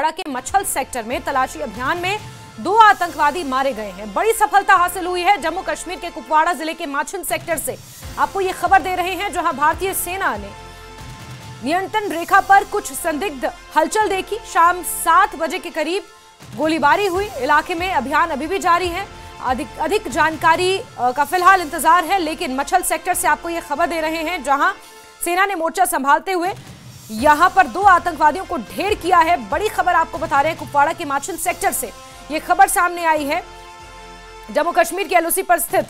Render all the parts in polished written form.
कुपवाड़ा के मछल सेक्टर में तलाशी अभियान में 2 आतंकवादी मारे गए हैं। बड़ी सफलता हासिल हुई है जम्मू कश्मीर के कुपवाड़ा जिले के माछिल सेक्टर से। आपको ये खबर दे रहे हैं जहां भारतीय सेना ने नियंत्रण रेखा पर कुछ संदिग्ध हलचल देखी। शाम 7 बजे के करीब गोलीबारी हुई। इलाके में अभियान अभी भी जारी है। अधिक जानकारी का फिलहाल इंतजार है, लेकिन मछल सेक्टर से आपको ये खबर दे रहे हैं जहां सेना ने मोर्चा संभालते हुए यहां पर 2 आतंकवादियों को ढेर किया है। बड़ी खबर आपको बता रहे हैं कुपवाड़ा के माछिल सेक्टर से। ये खबर सामने आई है जम्मू कश्मीर के एलओसी पर स्थित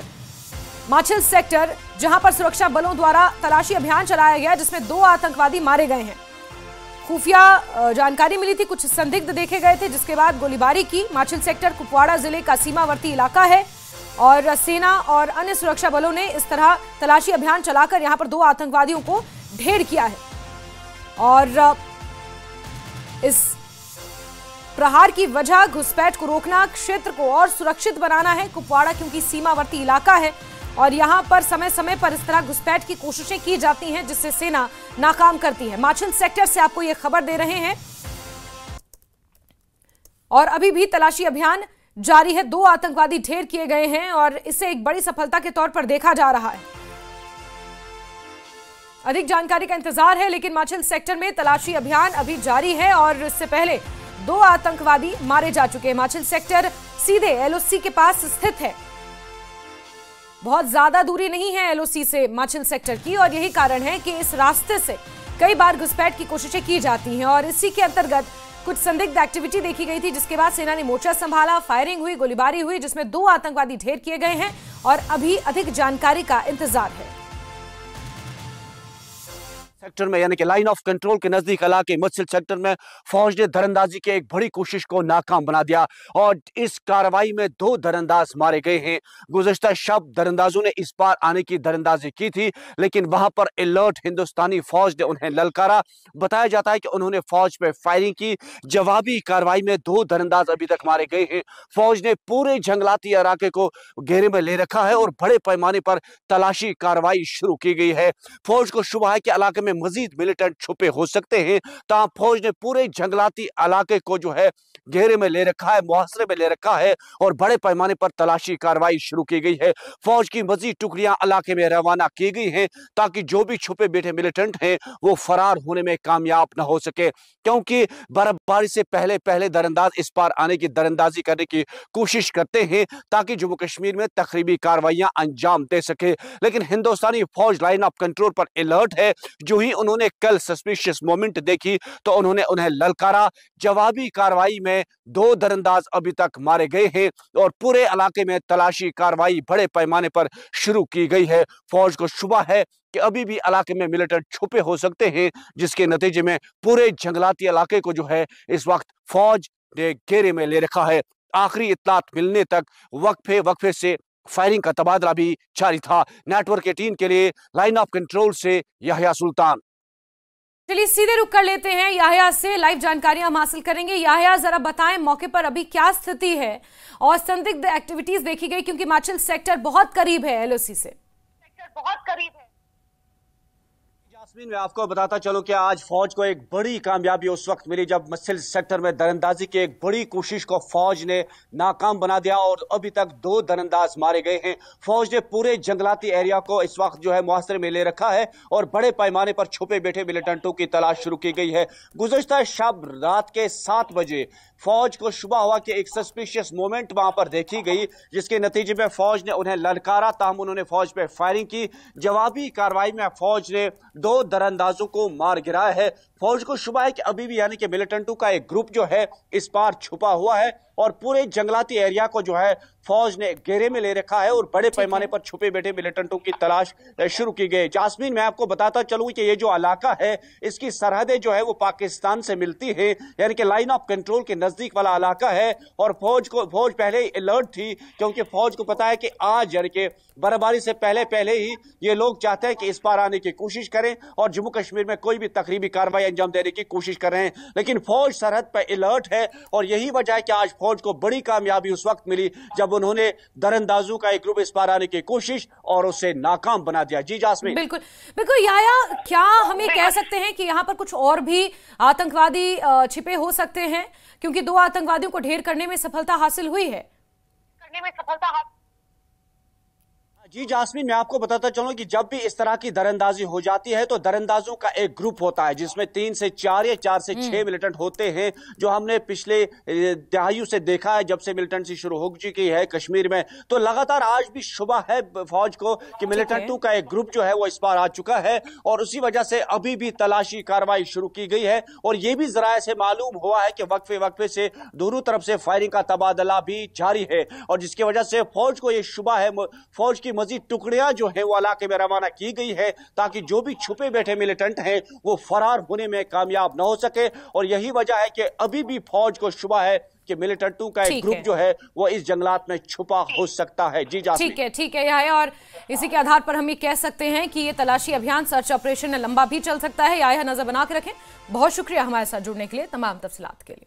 माछिल सेक्टर, जहां पर सुरक्षा बलों द्वारा तलाशी अभियान चलाया गया जिसमें 2 आतंकवादी मारे गए हैं। खुफिया जानकारी मिली थी, कुछ संदिग्ध देखे गए थे, जिसके बाद गोलीबारी की। माछिल सेक्टर कुपवाड़ा जिले का सीमावर्ती इलाका है और सेना और अन्य सुरक्षा बलों ने इस तरह तलाशी अभियान चलाकर यहां पर 2 आतंकवादियों को ढेर किया है। और इस प्रहार की वजह घुसपैठ को रोकना, क्षेत्र को और सुरक्षित बनाना है। कुपवाड़ा क्योंकि सीमावर्ती इलाका है और यहां पर समय समय पर इस तरह घुसपैठ की कोशिशें की जाती हैं जिससे सेना नाकाम करती है। माछिल सेक्टर से आपको यह खबर दे रहे हैं और अभी भी तलाशी अभियान जारी है। 2 आतंकवादी ढेर किए गए हैं और इसे एक बड़ी सफलता के तौर पर देखा जा रहा है। अधिक जानकारी का इंतजार है, लेकिन माछिल सेक्टर में तलाशी अभियान अभी जारी है और इससे पहले 2 आतंकवादी मारे जा चुके हैं। माछिल सेक्टर सीधे एलओसी के पास स्थित है। बहुत ज्यादा दूरी नहीं है एलओसी से माछिल सेक्टर की और यही कारण है कि इस रास्ते से कई बार घुसपैठ की कोशिशें की जाती हैं और इसी के अंतर्गत कुछ संदिग्ध एक्टिविटी देखी गई थी, जिसके बाद सेना ने मोर्चा संभाला, फायरिंग हुई, गोलीबारी हुई, जिसमें 2 आतंकवादी ढेर किए गए हैं और अभी अधिक जानकारी का इंतजार है। सेक्टर में यानी कि लाइन ऑफ कंट्रोल के नजदीक इलाके मछिल सेक्टर में फौज ने दरअंदाजी की एक बड़ी कोशिश को नाकाम बना दिया और इस कार्रवाई में 2 दरअंदाज मारे गए हैं। गुज़श्ता शब दरअंदाजों ने इस पार आने की दरअंदाजी की थी, लेकिन वहां पर अलर्ट हिंदुस्तानी फौज ने उन्हें ललकारा। बताया जाता है कि उन्होंने फौज पे फायरिंग की। जवाबी कार्रवाई में 2 दरअंदाज अभी तक मारे गए हैं। फौज ने पूरे जंगलाती इलाके को घेरे में ले रखा है और बड़े पैमाने पर तलाशी कार्रवाई शुरू की गई है। फौज को शुबा है कि इलाके में मजीद मिलिटेंट छुपे हो सकते हैं, तब फौज ने पूरे जंगलाती इलाके को जो है घेरे में ले रखा है, मुहासरे में ले रखा है और बड़े पैमाने पर तलाशी कार्रवाई शुरू की गई है। फौज की मजीद टुकड़ियां इलाके में रवाना की गई हैं ताकि जो भी छुपे बैठे मिलिटेंट हैं वो फरार होने में कामयाब न हो सके, क्योंकि बर्फबारी से पहले पहले दरअंदाज इस पार आने की दरअंदाजी करने की कोशिश करते हैं ताकि जम्मू कश्मीर में तकरीबी कार्रवाइयां अंजाम दे सके। लेकिन हिंदुस्तानी फौज लाइन ऑफ कंट्रोल पर अलर्ट है। जो ही उन्होंने कल सस्पिशियस मोमेंट देखी तो उन्होंने उन्हें ललकारा। जवाबी कार्रवाई में 2 दरअंदाज अभी तक मारे गए हैं और पूरे इलाके में तलाशी कार्रवाई बड़े पैमाने पर शुरू की गई है। फौज को शुबा है कि अभी भी इलाके में मिलिटेंट छुपे हो सकते हैं, जिसके नतीजे में पूरे जंगलाती इलाके को जो है इस वक्त फौज ने घेरे में ले रखा है। आखिरी इत्तलात मिलने तक वक्फे से फायरिंग का तबादला भी जारी था। नेटवर्क 18 के लिए लाइन ऑफ कंट्रोल से याहिया सुल्तान। चलिए सीधे रुक कर लेते हैं, याहिया से लाइव जानकारियां हम हासिल करेंगे। याहिया, जरा बताएं मौके पर अभी क्या स्थिति है और संदिग्ध एक्टिविटीज देखी गई, क्योंकि माछिल सेक्टर बहुत करीब है एलओसी से। जास्मीन, मैं आपको बताता चलूं कि आज फौज को एक बड़ी कामयाबी उस वक्त मिली जब मछिल सेक्टर में दरअंदाजी की एक बड़ी कोशिश को फौज ने नाकाम बना दिया और अभी तक 2 दरअंदाज मारे गए हैं। फौज ने पूरे जंगलाती एरिया को इस वक्त जो है मुहासरे में ले रखा है और बड़े पैमाने पर छुपे बैठे मिलिटेंटों की तलाश शुरू की गई है। गुज़श्ता शब रात के 7 बजे फौज को शुबा हुआ कि एक सस्पिशियस मोमेंट वहां पर देखी गई, जिसके नतीजे में फौज ने उन्हें ललकारा, ताहम उन्होंने फौज पे फायरिंग की। जवाबी कार्रवाई में फौज ने 2 दरअंदाजों को मार गिराया है। फौज को शुबा है कि अभी भी यानी कि मिलिटेंटों का एक ग्रुप जो है इस पार छुपा हुआ है और पूरे जंगलाती एरिया को जो है फौज ने घेरे में ले रखा है और बड़े पैमाने पर छुपे बैठे मिलिटेंटों की तलाश शुरू की गई। जास्मीन, मैं आपको बताता चलूं कि ये जो इलाका है इसकी सरहदें जो है वो पाकिस्तान से मिलती है, यानी कि लाइन ऑफ कंट्रोल के नजदीक वाला इलाका है और फौज पहले ही अलर्ट थी, क्योंकि फौज को पता है कि आज यानी कि बर्फबारी से पहले ही ये लोग चाहते हैं कि इस पार आने की कोशिश करें और जम्मू कश्मीर में कोई भी तकरीबी कार्रवाई अंजाम देने की कोशिश कर रहे हैं। लेकिन फौज सरहद पर अलर्ट है और यही वजह है कि आज फौज को बड़ी कामयाबी उस वक्त मिली जब उन्होंने दरअंदाजों का एक ग्रुप इस पार आने की कोशिश और उसे नाकाम बना दिया। जी जास्मीन। बिल्कुल बिल्कुल याया, क्या हमें कह सकते हैं कि यहाँ पर कुछ और भी आतंकवादी छिपे हो सकते हैं, क्योंकि 2 आतंकवादियों को ढेर करने में सफलता हासिल हुई है? जी जास्मीन, मैं आपको बताता चलूं कि जब भी इस तरह की दरअंदाजी हो जाती है तो दरअंदाजों का एक ग्रुप होता है जिसमें 3 से 4 या 4 से 6 मिलिटेंट होते हैं, जो हमने पिछले दहाइयों से देखा है जब से मिलिटेंसी शुरू हो चुकी है कश्मीर में। तो लगातार आज भी शुबह है फौज को कि मिलिटेंटों का एक ग्रुप जो है वो इस पार आ चुका है और उसी वजह से अभी भी तलाशी कार्रवाई शुरू की गई है। और ये भी जराये से मालूम हुआ है कि वक्फे वक्फे से दोनों तरफ से फायरिंग का तबादला भी जारी है और जिसकी वजह से फौज को ये शुबह है फौज की मजीद टुकड़ियां जो है वो इलाके में रवाना की गई है ताकि जो भी छुपे बैठे मिलिटेंट हैं वो फरार होने में कामयाब न हो सके। और यही वजह है कि अभी भी फौज को शुबह है कि मिलिटेंटों का एक ग्रुप जो है वो इस जंगलात में छुपा हो सकता है। जी जास्मीन। ठीक है याया, और इसी के आधार पर हम ये कह सकते हैं कि ये तलाशी अभियान सर्च ऑपरेशन लंबा भी चल सकता है। याया, नजर बना के रखें। बहुत शुक्रिया हमारे साथ जुड़ने के लिए, तमाम तफसीलात के लिए।